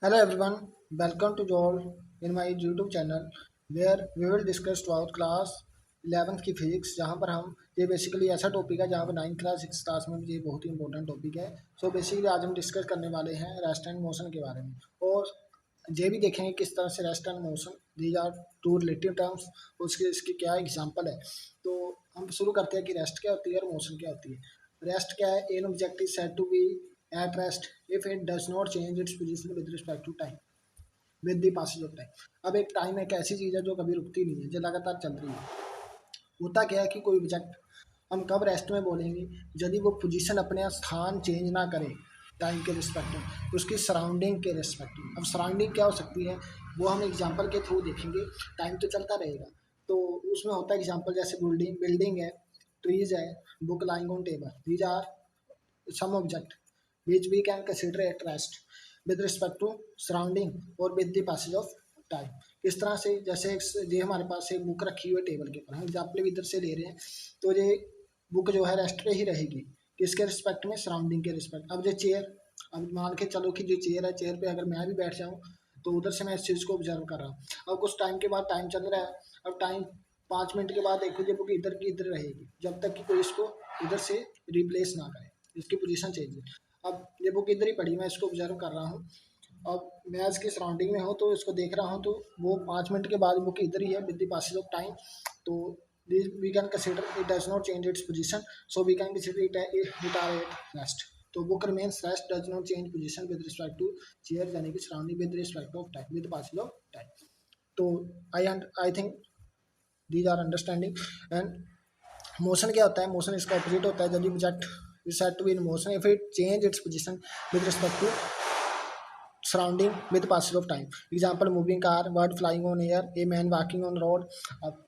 Hello everyone, welcome to all in my YouTube channel where we will discuss about class 11th की physics. जहाँ पर हम ये basically ऐसा टॉपिक है जहाँ पर 9th क्लास 6th क्लास में ये बहुत ही इंपॉर्टेंट टॉपिक है। सो बेसिकली आज हम डिस्कस करने वाले हैं रेस्ट एंड मोशन के बारे में और ये भी देखेंगे किस तरह से rest and motion these are two relative terms, उसके इसके क्या एग्जाम्पल है। तो हम शुरू करते हैं कि रेस्ट क्या होती है और मोशन क्या होती है। रेस्ट क्या है? An object is said to be at rest if it does not change its position with respect to time with the passage of time। अब एक टाइम एक ऐसी चीज़ है जो कभी रुकती नहीं है, जो लगातार चल रही है। होता क्या है कि कोई ऑब्जेक्ट हम कब रेस्ट में बोलेंगे? यदि वो पोजीशन अपने स्थान चेंज ना करे टाइम के रिस्पेक्ट में, उसकी सराउंडिंग के रिस्पेक्ट में। अब सराउंडिंग क्या हो सकती है वो हम एग्जाम्पल के थ्रू देखेंगे। टाइम तो चलता रहेगा, तो उसमें होता है एग्जाम्पल जैसे बिल्डिंग है, ट्रीज है, book lying on table, these are some object which we can consider at rest with respect to surrounding or with the passage of time। इस तरह से जैसे ये हमारे पास एक बुक रखी हुई है टेबल के ऊपर, हम एग्जाम्पल इधर से ले रहे हैं, तो ये बुक जो है रेस्ट पे ही रहेगी किसके रिस्पेक्ट में? सराउंडिंग के रिस्पेक्ट। अब जो चेयर, अब मान के चलो कि जो चेयर है, चेयर पे अगर मैं भी बैठ जाऊँ तो उधर से मैं इस चीज़ को ऑब्जर्व कर रहा हूँ। अब कुछ टाइम के बाद टाइम चल रहा है, अब टाइम 5 मिनट के बाद देखो ये बुक इधर की इधर रहेगी जब तक कि कोई इसको इधर से रिप्लेस ना करे, इसकी पोजीशन चेंज है। अब ये बुक इधर ही पड़ी, मैं इसको ऑब्जर्व कर रहा हूँ, अब मैं इसकी सराउंडिंग में हूँ तो इसको देख रहा हूँ, तो वो 5 मिनट के बाद बुक इधर ही है with the passage of time. तो we can consider it does not change its position, so we can consider it are at rest. तो book remains rest does not change position with respect to chair, यानी कि surrounding with respect of time with passage of time. तो I think these are understanding. And motion क्या होता है? Motion इसका opposite होता है। यदि object is said to be in motion if it change its position with respect to surrounding with passage of time। example moving car, bird flying on air, a man walking on road। अब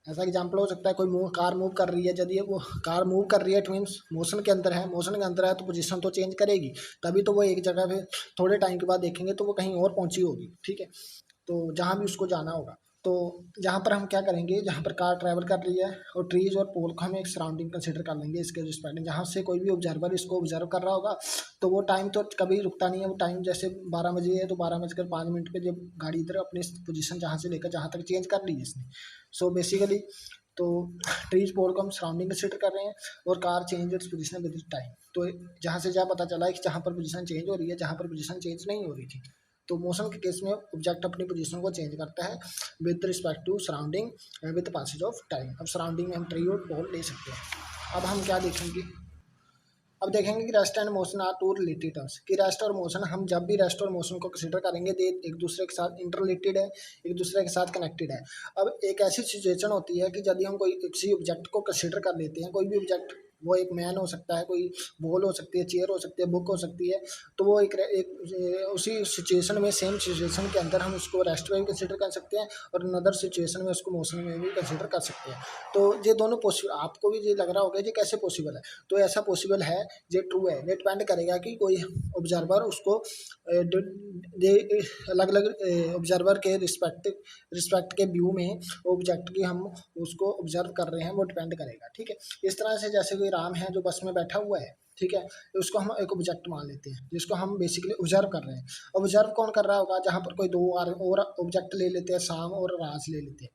ऐसा example हो सकता है कोई car move कर रही है, यदि वो कार मूव कर रही है इट मीन्स मोशन के अंदर है, मोशन के अंदर है तो पोजीशन तो चेंज करेगी, तभी तो वो एक जगह पे थोड़े टाइम के बाद देखेंगे तो वो कहीं और पहुंची होगी, ठीक है, तो जहाँ भी उसको जाना होगा। तो जहाँ पर हम क्या करेंगे, जहाँ पर कार ट्रैवल कर रही है और ट्रीज और पोल को हम एक सराउंडिंग कंसिडर कर लेंगे इसके रिस्पेक्ट में, जहाँ से कोई भी ऑब्जर्वर इसको ऑब्जर्व कर रहा होगा तो वो टाइम तो कभी रुकता नहीं है। वो टाइम जैसे 12 बजे है तो 12:05 पे जब गाड़ी इधर अपनी पोजीशन जहाँ से लेकर जहाँ तक चेंज कर ली है इसने। सो बेसिकली तो ट्रीज पोल को हम सराउंडिंग कंसिडर कर रहे हैं और car change its position with time. तो जहाँ से जहाँ पता चला है कि जहाँ पर पोजीशन चेंज हो रही है, जहाँ पर पोजीशन चेंज नहीं हो रही थी। तो मोशन के केस में ऑब्जेक्ट अपनी पोजीशन को चेंज करता है with respect to surrounding with passage of time. अब सराउंडिंग में हम ट्री और पोल ले सकते हैं। अब हम क्या देखेंगे? अब देखेंगे कि rest and motion are two related terms, कि रेस्ट और मोशन, हम जब भी रेस्ट और मोशन को कंसिडर करेंगे तो एक दूसरे के साथ इंटर रिलेटेड है, एक दूसरे के साथ कनेक्टेड है। अब एक ऐसी सिचुएशन होती है कि यदि हम कोई किसी ऑब्जेक्ट को कंसिडर कर लेते हैं, कोई भी ऑब्जेक्ट, वो एक मैन हो सकता है, कोई बॉल हो सकती है, चेयर हो सकती है, बुक हो सकती है, तो वो उसी सिचुएशन में, सेम सिचुएशन के अंदर हम उसको रेस्ट में भी कंसिडर कर सकते हैं और अनदर सिचुएशन में उसको मोशन में भी कंसिडर कर सकते हैं। तो ये दोनों पॉसिबल, आपको भी ये लग रहा होगा ये कैसे पॉसिबल है, तो ऐसा पॉसिबल है, ये ट्रू है। ये डिपेंड करेगा कि कोई ऑब्जर्वर उसको अलग अलग ऑब्जर्वर के रिस्पेक्ट के व्यू में ऑब्जेक्ट की हम उसको ऑब्जर्व कर रहे हैं, वो डिपेंड करेगा, ठीक है। इस तरह से जैसे कोई राम है जो बस में बैठा हुआ है, ठीक है, तो उसको हम एक ऑब्जेक्ट मान लेते हैं जिसको हम बेसिकली ऑब्जर्व कर रहे हैं। ऑब्जर्व कौन कर रहा होगा? जहाँ पर कोई दो और ऑब्जेक्ट ले लेते हैं, शाम और राज ले लेते हैं।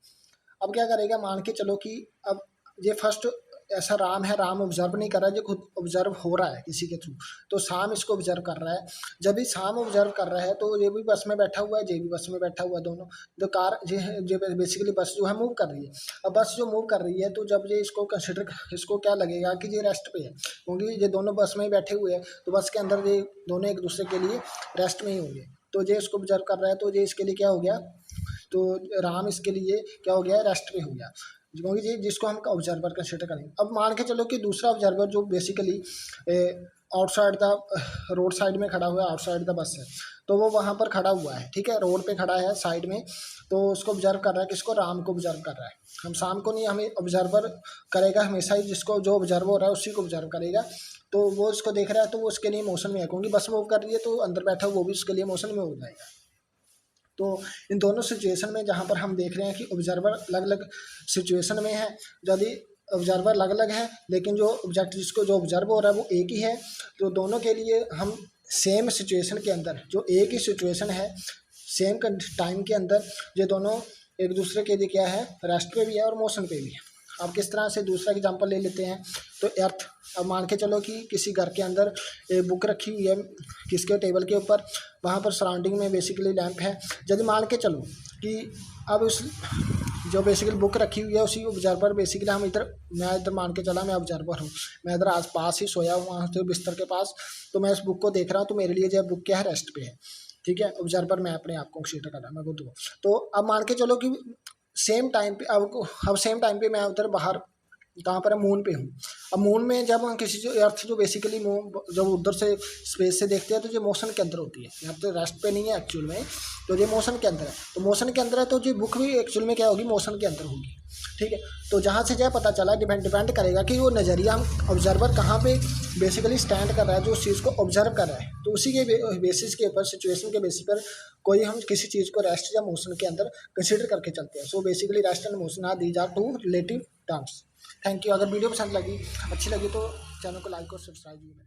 अब क्या करेगा, मान के चलो कि अब ये फर्स्ट ऐसा राम है, राम ऑब्जर्व नहीं कर रहा है, ये खुद ऑब्जर्व हो रहा है किसी के थ्रू, तो शाम इसको ऑब्जर्व कर रहा है। जब भी शाम ऑब्जर्व कर रहा है तो ये भी बस में बैठा हुआ है, ये भी बस में बैठा हुआ है, दोनों जो कार जो बेसिकली बस जो है मूव कर रही है। अब बस जो मूव कर रही है तो जब ये इसको कंसिडर, इसको क्या लगेगा कि ये रेस्ट पे है, क्योंकि ये दोनों बस में ही बैठे हुए हैं, तो बस के अंदर ये दोनों एक दूसरे के लिए रेस्ट में ही होंगे। तो ये इसको ऑब्जर्व कर रहा है, तो ये इसके लिए क्या हो गया, तो राम इसके लिए क्या हो गया, रेस्ट पे हो गया, क्योंकि जी जिसको हम ऑब्जर्वर कंसिडर करेंगे। अब मान के चलो कि दूसरा ऑब्जर्वर जो basically outside the road side में खड़ा हुआ है, आउटसाइड द बस है, तो वो वहाँ पर खड़ा हुआ है, ठीक है, रोड पे खड़ा है साइड में, तो उसको ऑब्जर्व कर रहा है, किसको? राम को ऑब्जर्व कर रहा है। हम शाम को नहीं, हमें ऑब्जर्वर करेगा हमेशा ही, जिसको जो ऑब्जर्व हो रहा है उसी को ऑब्जर्व करेगा। तो वो उसको देख रहा है तो वो उसके लिए मोशन में है, क्योंकि बस मूव कर रही है तो अंदर बैठा वो भी उसके लिए मोशन में हो जाएगा। तो इन दोनों सिचुएशन में जहाँ पर हम देख रहे हैं कि ऑब्जर्वर अलग अलग सिचुएशन में है, यदि ऑब्जर्वर अलग अलग है लेकिन जो ऑब्जेक्ट जिसको जो ऑब्जर्व हो रहा है वो एक ही है, तो दोनों के लिए हम सेम सिचुएशन के अंदर, जो एक ही सिचुएशन है सेम टाइम के अंदर, ये दोनों एक दूसरे के लिए क्या है, रेस्ट पे भी है और मोशन पे भी है। अब किस तरह से दूसरा एग्जांपल ले लेते हैं। तो अर्थ, अब मान के चलो कि किसी घर के अंदर एक बुक रखी हुई है किसके टेबल के ऊपर, वहाँ पर सराउंडिंग में बेसिकली लैंप है। यदि मान के चलो कि अब उस जो बेसिकली बुक रखी हुई है उसी ऑब्जर्वर, बेसिकली हम इधर, मैं इधर मान के चला मैं ऑब्जर्वर हूँ, मैं इधर आस पास ही सोया हूँ वहाँ से बिस्तर के पास, तो मैं इस बुक को देख रहा हूँ, तो मेरे लिए जो बुक क्या है, रेस्ट पे है। ठीक है, ऑब्जर्वर मैं अपने आप को कंसीडर कर रहा हूँ, मैं खुद को। तो अब मान के चलो कि सेम टाइम पे अब सेम टाइम पे मैं उधर बाहर कहाँ पर है, मून पे हूँ। अब मून में जब हम किसी जो अर्थ जो बेसिकली जब उधर से स्पेस से देखते हैं तो जो मोशन के अंदर होती है, यहाँ तो रेस्ट पे नहीं है एक्चुअल में, तो ये मोशन के अंदर है। तो मोशन के अंदर है तो जो बुक भी एक्चुअल में क्या होगी, मोशन के अंदर होगी। ठीक है, तो जहाँ से जो पता चला डिपेंड करेगा कि वो नज़रिया हम ऑब्जर्वर कहाँ पे बेसिकली स्टैंड कर रहा है, जो उस चीज़ को ऑब्जर्व कर रहा है, तो उसी के बेसिस के ऊपर, सिचुएशन के बेसिस पर कोई हम किसी चीज़ को रेस्ट या मोशन के अंदर कंसिडर करके चलते हैं। So basically rest and motion are these are two relative terms. Thank you. अगर वीडियो पसंद लगी, अच्छी लगी तो चैनल को लाइक और सब्सक्राइब भी करें।